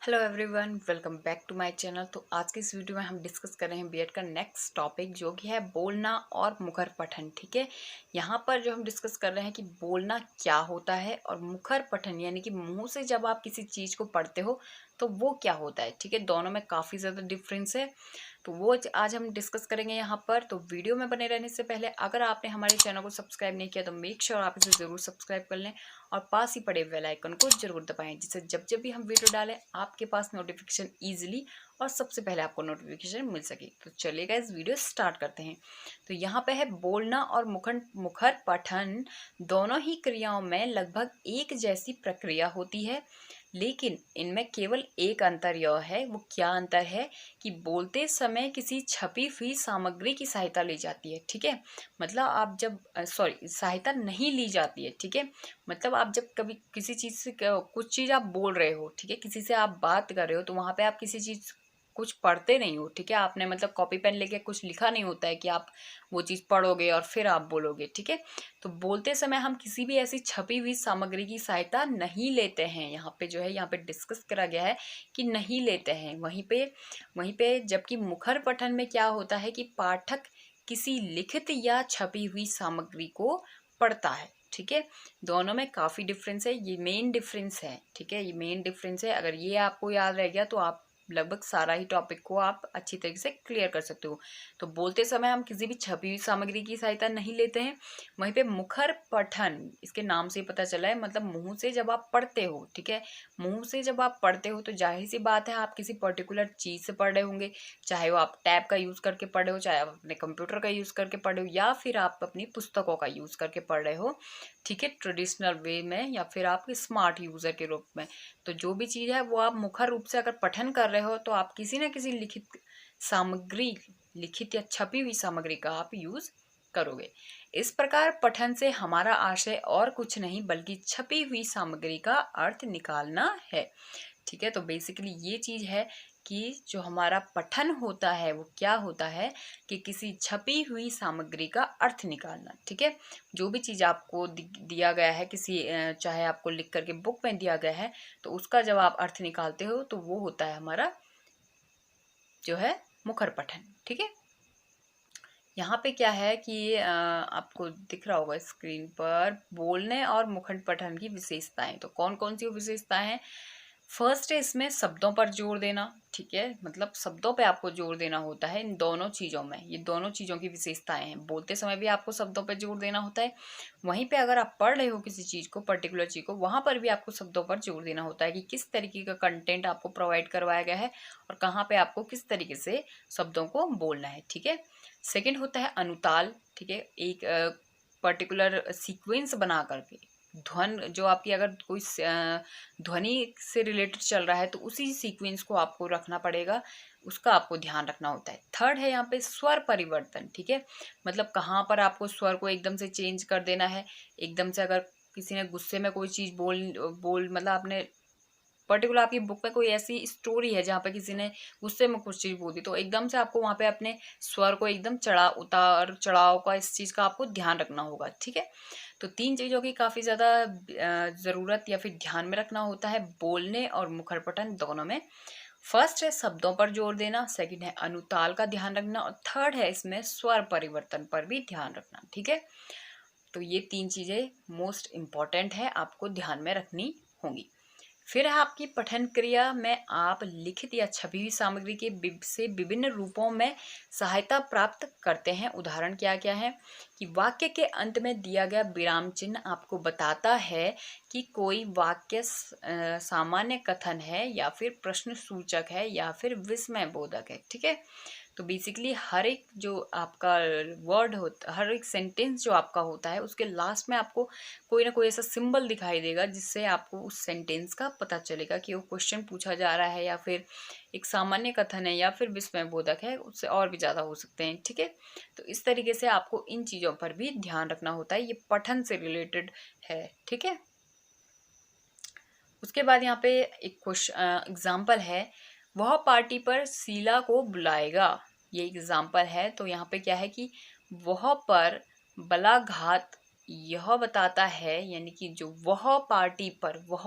Hello everyone, welcome back to my channel. तो आज की इस वीडियो में हम डिस्कस कर रहे हैं बीएड का नेक्स्ट टॉपिक, जो कि है बोलना और मुखर पठन। ठीक है, यहाँ पर जो हम डिस्कस कर रहे हैं कि बोलना क्या होता है और मुखर पठन यानी कि मुंह से जब आप किसी चीज़ को पढ़ते हो तो वो क्या होता है। ठीक है, दोनों में काफ़ी ज़्यादा डिफरेंस है, तो वो आज हम डिस्कस करेंगे यहाँ पर। तो वीडियो में बने रहने से पहले अगर आपने हमारे चैनल को सब्सक्राइब नहीं किया तो मेक श्योर आप इसे ज़रूर सब्सक्राइब कर लें और पास ही पड़े बेल आइकन को जरूर दबाएं, जिससे जब जब भी हम वीडियो डालें आपके पास नोटिफिकेशन ईजिली और सबसे पहले आपको नोटिफिकेशन मिल सके। तो चलिए गाइस, वीडियो स्टार्ट करते हैं। तो यहाँ पे है बोलना और मुखर पठन दोनों ही क्रियाओं में लगभग एक जैसी प्रक्रिया होती है, लेकिन इनमें केवल एक अंतर यह है। वो क्या अंतर है कि बोलते समय किसी छपी हुई सामग्री की सहायता ली जाती है। ठीक है, मतलब आप जब सहायता नहीं ली जाती है। ठीक है, मतलब आप जब कभी किसी चीज़ से कुछ चीज़ आप बोल रहे हो, ठीक है, किसी से आप बात कर रहे हो, तो वहाँ पे आप किसी चीज़ कुछ पढ़ते नहीं हो। ठीक है, आपने मतलब कॉपी पेन लेके कुछ लिखा नहीं होता है कि आप वो चीज़ पढ़ोगे और फिर आप बोलोगे। ठीक है, तो बोलते समय हम किसी भी ऐसी छपी हुई सामग्री की सहायता नहीं लेते हैं। यहाँ पे जो है, यहाँ पे डिस्कस करा गया है कि नहीं लेते हैं। वहीं पे जबकि मुखर पठन में क्या होता है कि पाठक किसी लिखित या छपी हुई सामग्री को पढ़ता है। ठीक है, दोनों में काफ़ी डिफरेंस है, ये मेन डिफरेंस है। ठीक है, ये मेन डिफरेंस है। अगर ये आपको याद रह गया तो आप लगभग सारा ही टॉपिक को आप अच्छी तरीके से क्लियर कर सकते हो। तो बोलते समय हम किसी भी छपी हुई सामग्री की सहायता नहीं लेते हैं। वहीं पे मुखर पठन, इसके नाम से ही पता चला है, मतलब मुंह से जब आप पढ़ते हो। ठीक है, मुंह से जब आप पढ़ते हो तो जाहिर सी बात है आप किसी पर्टिकुलर चीज़ से पढ़ रहे होंगे, चाहे वो आप टैब का यूज़ करके पढ़ रहे हो, चाहे आप अपने कंप्यूटर का यूज़ करके पढ़ रहे हो, या फिर आप अपनी पुस्तकों का यूज़ करके पढ़ रहे हो। ठीक है, ट्रेडिशनल वे में या फिर आप स्मार्ट यूज़र के रूप में। तो जो भी चीज़ है वो आप मुखर रूप से अगर पठन कर रहे हो तो आप किसी न किसी सामग्री लिखित या छपी हुई सामग्री का आप यूज़ करोगे। इस प्रकार पठन से हमारा आशय और कुछ नहीं बल्कि छपी हुई सामग्री का अर्थ निकालना है। ठीक है, तो बेसिकली ये चीज़ है कि जो हमारा पठन होता है वो क्या होता है कि किसी छपी हुई सामग्री का अर्थ निकालना। ठीक है, जो भी चीज़ आपको दिया गया है, किसी चाहे आपको लिख करके बुक में दिया गया है, तो उसका जब आप अर्थ निकालते हो तो वो होता है हमारा जो है मुखर पठन। ठीक है, यहाँ पे क्या है कि आपको दिख रहा होगा स्क्रीन पर बोलने और मुखर पठन की विशेषताएं। तो कौन कौन सी विशेषताएं हैं? फर्स्ट है इसमें शब्दों पर जोर देना। ठीक है, मतलब शब्दों पे आपको जोर देना होता है इन दोनों चीज़ों में। ये दोनों चीज़ों की विशेषताएं हैं। बोलते समय भी आपको शब्दों पे जोर देना होता है, वहीं पे अगर आप पढ़ रहे हो किसी चीज़ को, पर्टिकुलर चीज़ को, वहाँ पर भी आपको शब्दों पर जोर देना होता है कि किस तरीके का कंटेंट आपको प्रोवाइड करवाया गया है और कहाँ पे आपको किस तरीके से शब्दों को बोलना है। ठीक है, सेकेंड होता है अनुताल। ठीक है, एक पर्टिकुलर सीक्वेंस बना करके ध्वन, जो आपकी अगर कोई ध्वनि से रिलेटेड चल रहा है तो उसी सीक्वेंस को आपको रखना पड़ेगा, उसका आपको ध्यान रखना होता है। थर्ड है यहाँ पे स्वर परिवर्तन। ठीक है, मतलब कहाँ पर आपको स्वर को एकदम से चेंज कर देना है। एकदम से अगर किसी ने गुस्से में कोई चीज़ बोल मतलब आपने पर्टिकुलर आपकी बुक में कोई ऐसी स्टोरी है जहाँ पे किसी ने गुस्से में कुछ चीज़ बोल दी, तो एकदम से आपको वहाँ पे अपने स्वर को एकदम उतार चढ़ाव का, इस चीज़ का आपको ध्यान रखना होगा। ठीक है, तो तीन चीज़ों की काफ़ी ज़्यादा ज़रूरत या फिर ध्यान में रखना होता है बोलने और मुखर पठन दोनों में। फर्स्ट है शब्दों पर जोर देना, सेकंड है अनुताल का ध्यान रखना, और थर्ड है इसमें स्वर परिवर्तन पर भी ध्यान रखना। ठीक है, तो ये तीन चीज़ें मोस्ट इम्पॉर्टेंट है, आपको ध्यान में रखनी होंगी। फिर है आपकी पठन क्रिया में आप लिखित या छपी हुई सामग्री के से विभिन्न रूपों में सहायता प्राप्त करते हैं। उदाहरण क्या क्या है कि वाक्य के अंत में दिया गया विराम चिन्ह आपको बताता है कि कोई वाक्य सामान्य कथन है या फिर प्रश्न सूचक है या फिर विस्मय बोधक है। ठीक है, तो बेसिकली हर एक जो आपका वर्ड होता, हर एक सेंटेंस जो आपका होता है, उसके लास्ट में आपको कोई ना कोई ऐसा सिंबल दिखाई देगा जिससे आपको उस सेंटेंस का पता चलेगा कि वो क्वेश्चन पूछा जा रहा है या फिर एक सामान्य कथन है या फिर विस्मय बोधक है, उससे और भी ज़्यादा हो सकते हैं। ठीक है, तो इस तरीके से आपको इन चीज़ों पर भी ध्यान रखना होता है, ये पठन से रिलेटेड है। ठीक है, उसके बाद यहाँ पे एक क्वेश्चन एग्जाम्पल है, वह पार्टी पर शीला को बुलाएगा। ये एग्जाम्पल है, तो यहाँ पे क्या है कि वह पर बलाघात यह बताता है, यानी कि जो वह पार्टी पर, वह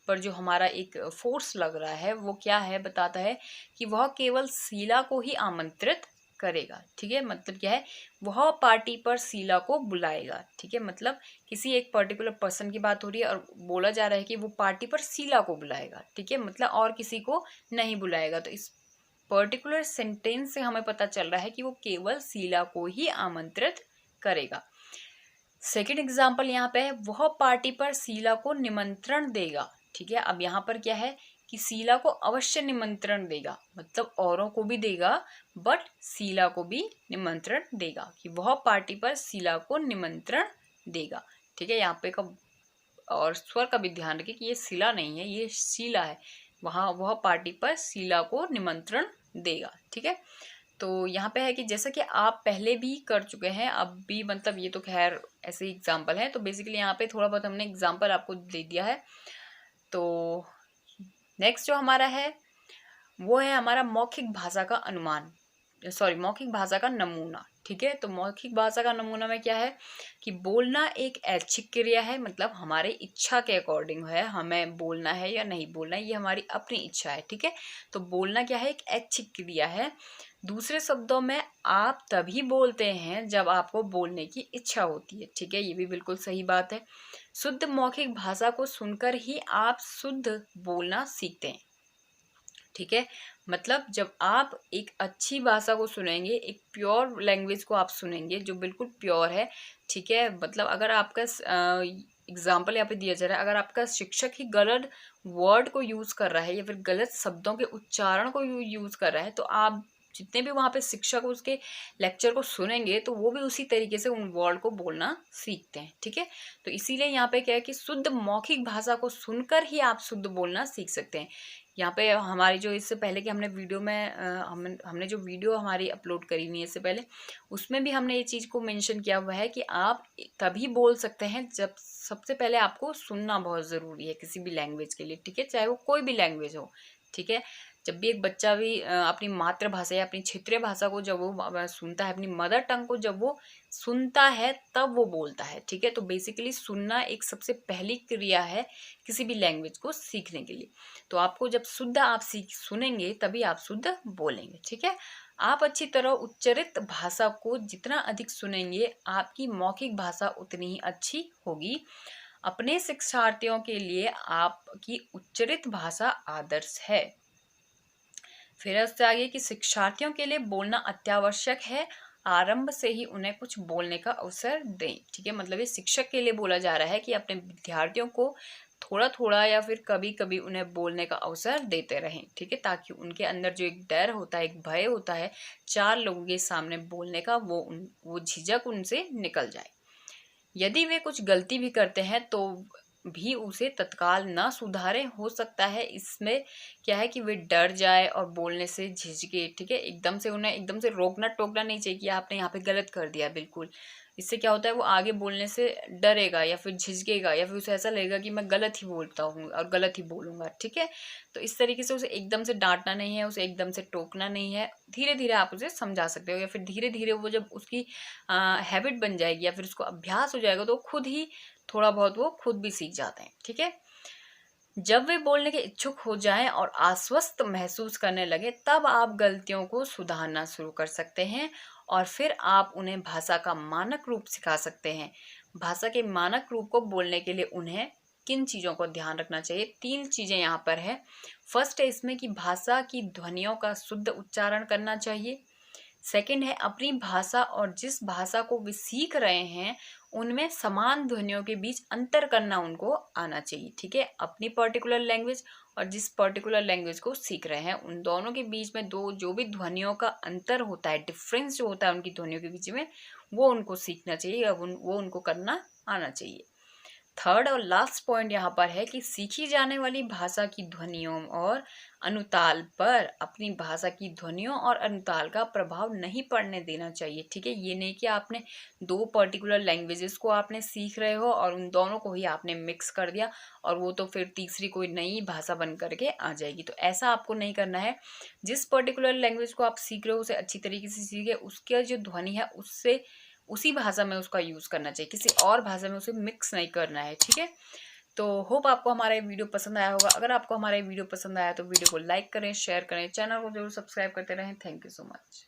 पर जो हमारा एक फोर्स लग रहा है वो क्या है, बताता है कि वह केवल शीला को ही आमंत्रित करेगा। ठीक है, मतलब क्या है, वह पार्टी पर शीला को बुलाएगा। ठीक है, मतलब किसी एक पर्टिकुलर पर्सन की बात हो रही है और बोला जा रहा है कि वो पार्टी पर शीला को बुलाएगा। ठीक है, मतलब और किसी को नहीं बुलाएगा। तो इस पर्टिकुलर सेंटेंस से हमें पता चल रहा है कि वो केवल शीला को ही आमंत्रित करेगा। सेकेंड एग्जाम्पल यहाँ पे है, वह पार्टी पर शीला को निमंत्रण देगा। ठीक है, अब यहाँ पर क्या है कि शीला को अवश्य निमंत्रण देगा, मतलब औरों को भी देगा बट शीला को भी निमंत्रण देगा, कि वह पार्टी पर शीला को निमंत्रण देगा। ठीक है, यहाँ पे का और स्वर का भी ध्यान रखें कि ये शीला नहीं है, ये शीला है। वहाँ वह पार्टी पर शीला को निमंत्रण देगा। ठीक है, तो यहाँ पे है कि जैसा कि आप पहले भी कर चुके हैं, अब भी मतलब ये तो खैर ऐसे एग्जाम्पल है, तो बेसिकली यहाँ पे थोड़ा बहुत हमने एग्जाम्पल आपको दे दिया है। तो नेक्स्ट जो हमारा है वो है हमारा मौखिक भाषा का अनुमान, सॉरी मौखिक भाषा का नमूना। ठीक है, तो मौखिक भाषा का नमूना में क्या है कि बोलना एक ऐच्छिक क्रिया है, मतलब हमारे इच्छा के अकॉर्डिंग है, हमें बोलना है या नहीं बोलना है, ये हमारी अपनी इच्छा है। ठीक है, तो बोलना क्या है, एक ऐच्छिक क्रिया है। दूसरे शब्दों में आप तभी बोलते हैं जब आपको बोलने की इच्छा होती है। ठीक है, ये भी बिल्कुल सही बात है। शुद्ध मौखिक भाषा को सुनकर ही आप शुद्ध बोलना सीखते हैं। ठीक है, मतलब जब आप एक अच्छी भाषा को सुनेंगे, एक प्योर लैंग्वेज को आप सुनेंगे जो बिल्कुल प्योर है। ठीक है, मतलब अगर आपका एग्जाम्पल यहाँ पे दिया जा रहा है, अगर आपका शिक्षक ही गलत वर्ड को यूज़ कर रहा है या फिर गलत शब्दों के उच्चारण को यूज़ कर रहा है, तो आप जितने भी वहाँ पे शिक्षक उसके लेक्चर को सुनेंगे तो वो भी उसी तरीके से उन वर्ड को बोलना सीखते हैं। ठीक है, तो इसीलिए यहाँ पे क्या है कि शुद्ध मौखिक भाषा को सुनकर ही आप शुद्ध बोलना सीख सकते हैं। यहाँ पे हमारी जो इससे पहले कि हमने वीडियो में हमने जो वीडियो हमारी अपलोड करी हुई है इससे पहले, उसमें भी हमने ये चीज़ को मेंशन किया हुआ है कि आप तभी बोल सकते हैं जब सबसे पहले आपको सुनना बहुत ज़रूरी है किसी भी लैंग्वेज के लिए। ठीक है, चाहे वो कोई भी लैंग्वेज हो। ठीक है, जब भी एक बच्चा भी अपनी मातृभाषा या अपनी क्षेत्रीय भाषा को जब वो सुनता है, अपनी मदर टंग को जब वो सुनता है तब वो बोलता है। ठीक है, तो बेसिकली सुनना एक सबसे पहली क्रिया है किसी भी लैंग्वेज को सीखने के लिए। तो आपको जब शुद्ध आप सुनेंगे तभी आप शुद्ध बोलेंगे। ठीक है, आप अच्छी तरह उच्चरित भाषा को जितना अधिक सुनेंगे आपकी मौखिक भाषा उतनी ही अच्छी होगी। अपने शिक्षार्थियों के लिए आपकी उच्चरित भाषा आदर्श है। फिर उससे आगे कि शिक्षार्थियों के लिए बोलना अत्यावश्यक है, आरंभ से ही उन्हें कुछ बोलने का अवसर दें। ठीक है, मतलब ये शिक्षक के लिए बोला जा रहा है कि अपने विद्यार्थियों को थोड़ा थोड़ा या फिर कभी कभी उन्हें बोलने का अवसर देते रहें। ठीक है, ताकि उनके अंदर जो एक डर होता है, एक भय होता है चार लोगों के सामने बोलने का, वो झिझक उनसे निकल जाए। यदि वे कुछ गलती भी करते हैं तो भी उसे तत्काल ना सुधारें। हो सकता है इसमें क्या है कि वे डर जाए और बोलने से झिझके। ठीक है, एकदम से उन्हें एकदम से रोकना टोकना नहीं चाहिए कि आपने यहाँ पे गलत कर दिया। बिल्कुल, इससे क्या होता है वो आगे बोलने से डरेगा या फिर झिझकेगा या फिर उसे ऐसा लगेगा कि मैं गलत ही बोलता हूँ और गलत ही बोलूँगा। ठीक है, तो इस तरीके से उसे एकदम से डांटना नहीं है, उसे एकदम से टोकना नहीं है, धीरे धीरे आप उसे समझा सकते हो, या फिर धीरे धीरे वो जब उसकी हैबिट बन जाएगी या फिर उसको अभ्यास हो जाएगा तो खुद ही थोड़ा बहुत वो खुद भी सीख जाते हैं। ठीक है, जब वे बोलने के इच्छुक हो जाएं और आश्वस्त महसूस करने लगे तब आप गलतियों को सुधारना शुरू कर सकते हैं और फिर आप उन्हें भाषा का मानक रूप सिखा सकते हैं। भाषा के मानक रूप को बोलने के लिए उन्हें किन चीज़ों को ध्यान रखना चाहिए? 3 चीज़ें यहाँ पर है। फर्स्ट है इसमें कि भाषा की ध्वनियों का शुद्ध उच्चारण करना चाहिए। सेकंड है अपनी भाषा और जिस भाषा को वे सीख रहे हैं उनमें समान ध्वनियों के बीच अंतर करना उनको आना चाहिए। ठीक है, अपनी पर्टिकुलर लैंग्वेज और जिस पर्टिकुलर लैंग्वेज को सीख रहे हैं उन दोनों के बीच में दो जो भी ध्वनियों का अंतर होता है, डिफरेंस जो होता है उनकी ध्वनियों के बीच में, वो उनको सीखना चाहिए, अब वो उनको करना आना चाहिए। थर्ड और लास्ट पॉइंट यहाँ पर है कि सीखी जाने वाली भाषा की ध्वनियों और अनुताल पर अपनी भाषा की ध्वनियों और अनुताल का प्रभाव नहीं पड़ने देना चाहिए। ठीक है, ये नहीं कि आपने 2 पर्टिकुलर लैंग्वेजेस को आपने सीख रहे हो और उन दोनों को ही आपने मिक्स कर दिया और वो तो फिर तीसरी कोई नई भाषा बन करके आ जाएगी। तो ऐसा आपको नहीं करना है। जिस पर्टिकुलर लैंग्वेज को आप सीख रहे हो उसे अच्छी तरीके से सीखे, उसका जो ध्वनि है उससे उसी भाषा में उसका यूज़ करना चाहिए, किसी और भाषा में उसे मिक्स नहीं करना है। ठीक है, तो होप आपको हमारा ये वीडियो पसंद आया होगा। अगर आपको हमारा ये वीडियो पसंद आया तो वीडियो को लाइक करें, शेयर करें, चैनल को जरूर सब्सक्राइब करते रहें। Thank you so much.